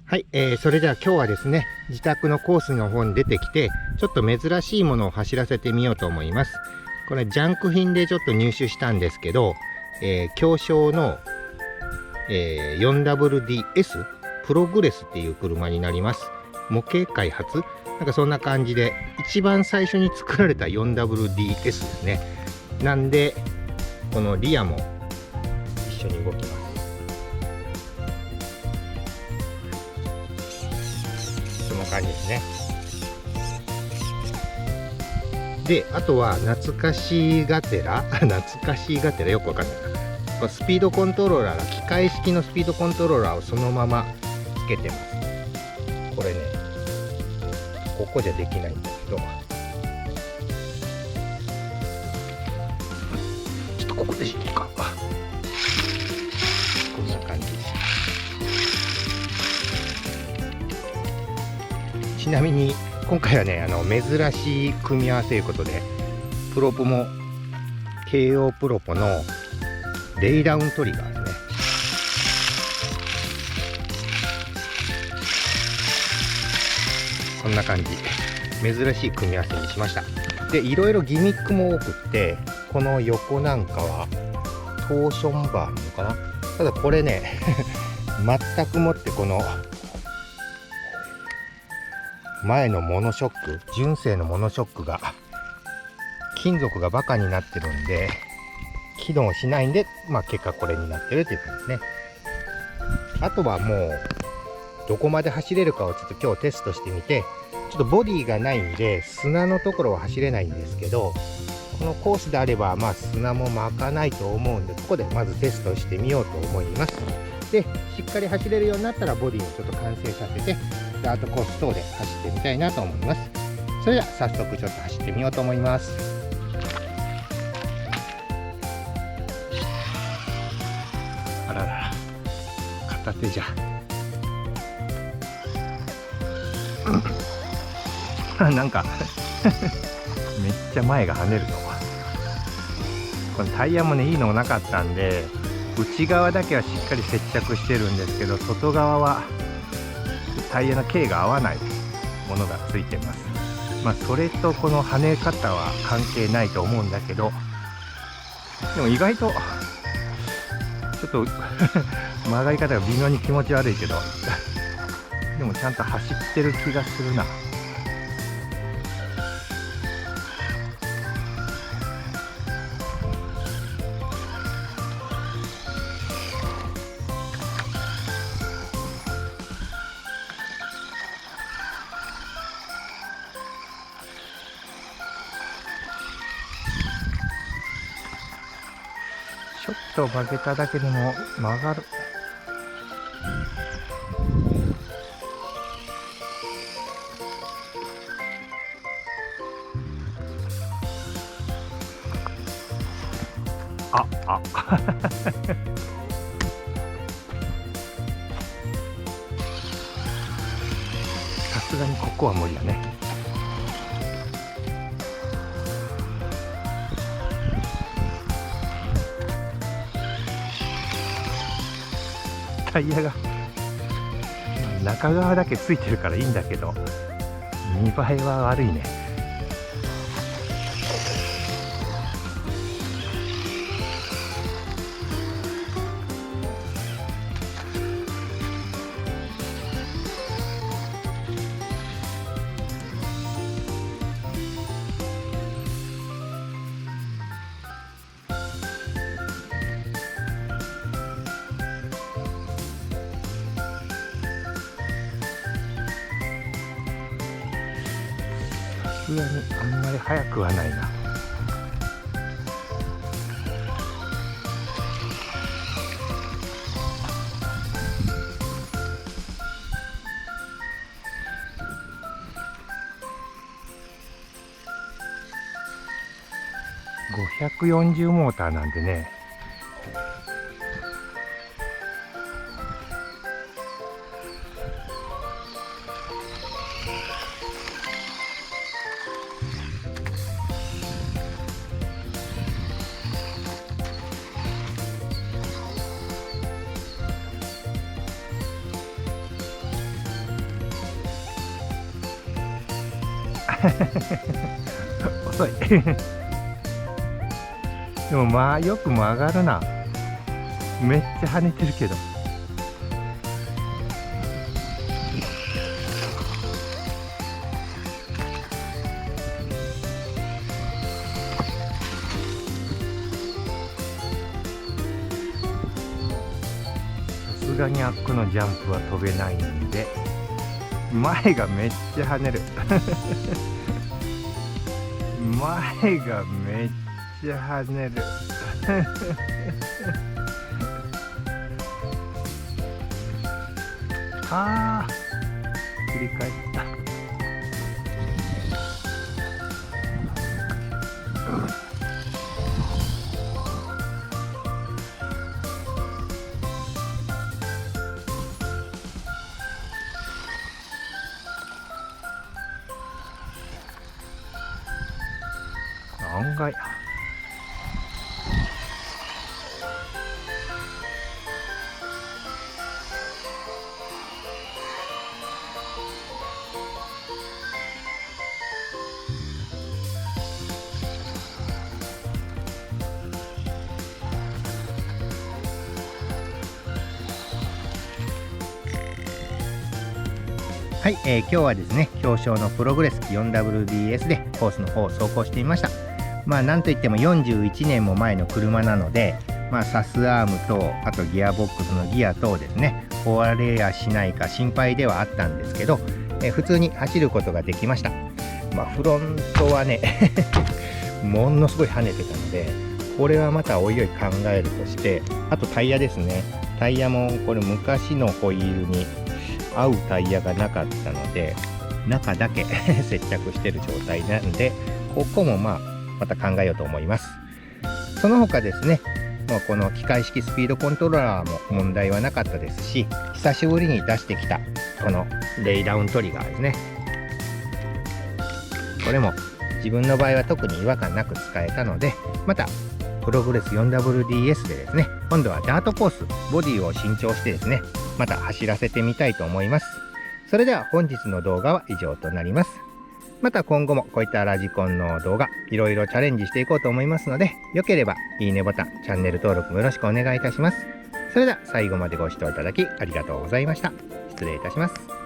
はい、それでは今日はですね、自宅のコースの方に出てきて、ちょっと珍しいものを走らせてみようと思います。これジャンク品でちょっと入手したんですけど、狭小の、4WDS プログレスっていう車になります。模型開発なんかそんな感じで、一番最初に作られた 4WDS ですね。なんで、このリアも一緒に動きます。こんな感じですね。で、あとは懐かしがてら懐かしがてらよくわかんないな。スピードコントローラーが機械式のスピードコントローラーをそのままつけてます。これね、ここじゃできないんだけど、ちょっとここでしようか。こんな感じです。ちなみに今回はね、珍しい組み合わせということで、プロポも京王プロポのレイダウントリガーですね。こんな感じ、珍しい組み合わせにしました。で、いろいろギミックも多くって、この横なんかはトーションバーなのかな。ただこれね全くもってこの前のモノショック、純正のモノショックが金属がバカになってるんで起動しないんで、結果これになってるという感じですね。あとはもうどこまで走れるかをちょっと今日テストしてみて、ちょっとボディがないんで砂のところは走れないんですけど、このコースであれば砂も巻かないと思うんで、ここでまずテストしてみようと思います。で、しっかり走れるようになったらボディをちょっと完成させてダートコース等で走ってみたいなと思います。それでは早速ちょっと走ってみようと思います。あらら、片手じゃなんかめっちゃ前が跳ねるの。このタイヤもね、いいのなかったんで、内側だけはしっかり接着してるんですけど、外側はタイヤの径が合わないものがついてます。それとこの跳ね方は関係ないと思うんだけど、でも意外とちょっと曲がり方が微妙に気持ち悪いけどでもちゃんと走ってる気がするな。ちょっと曲げただけでも曲がる。さすがにここは無理だね。タイヤが中側だけついてるからいいんだけど、見栄えは悪いね。さすがにあんまり速くはないな。540モーターなんでね、遅いでもまあよく曲がるな。めっちゃ跳ねてるけど。さすがにあっこのジャンプは飛べないんで、前がめっちゃ跳ねる前がめっちゃ跳ねるあー、振り返った。案外はい、今日はですね、表彰のプログレス 4WDS でコースの方を走行してみました。まあなんといっても41年も前の車なので、まあサスアームとあとギアボックスのギア等ですね、壊れやしないか心配ではあったんですけど、普通に走ることができました。まあフロントはねものすごい跳ねてたので、これはまたおいおい考えるとして、あとタイヤですね。タイヤもこれ昔のホイールに合うタイヤがなかったので、中だけ接着してる状態なんで、ここもまた考えようと思います。その他ですね、もうこの機械式スピードコントローラーも問題はなかったですし、久しぶりに出してきたこのレイダウントリガーですね、これも自分の場合は特に違和感なく使えたので、またプログレス 4WDS でですね、今度はダートコース、ボディを新調してですね、また走らせてみたいと思います。それでは本日の動画は以上となります。また今後もこういったラジコンの動画、いろいろチャレンジしていこうと思いますので、よければいいねボタン、チャンネル登録もよろしくお願いいたします。それでは最後までご視聴いただきありがとうございました。失礼いたします。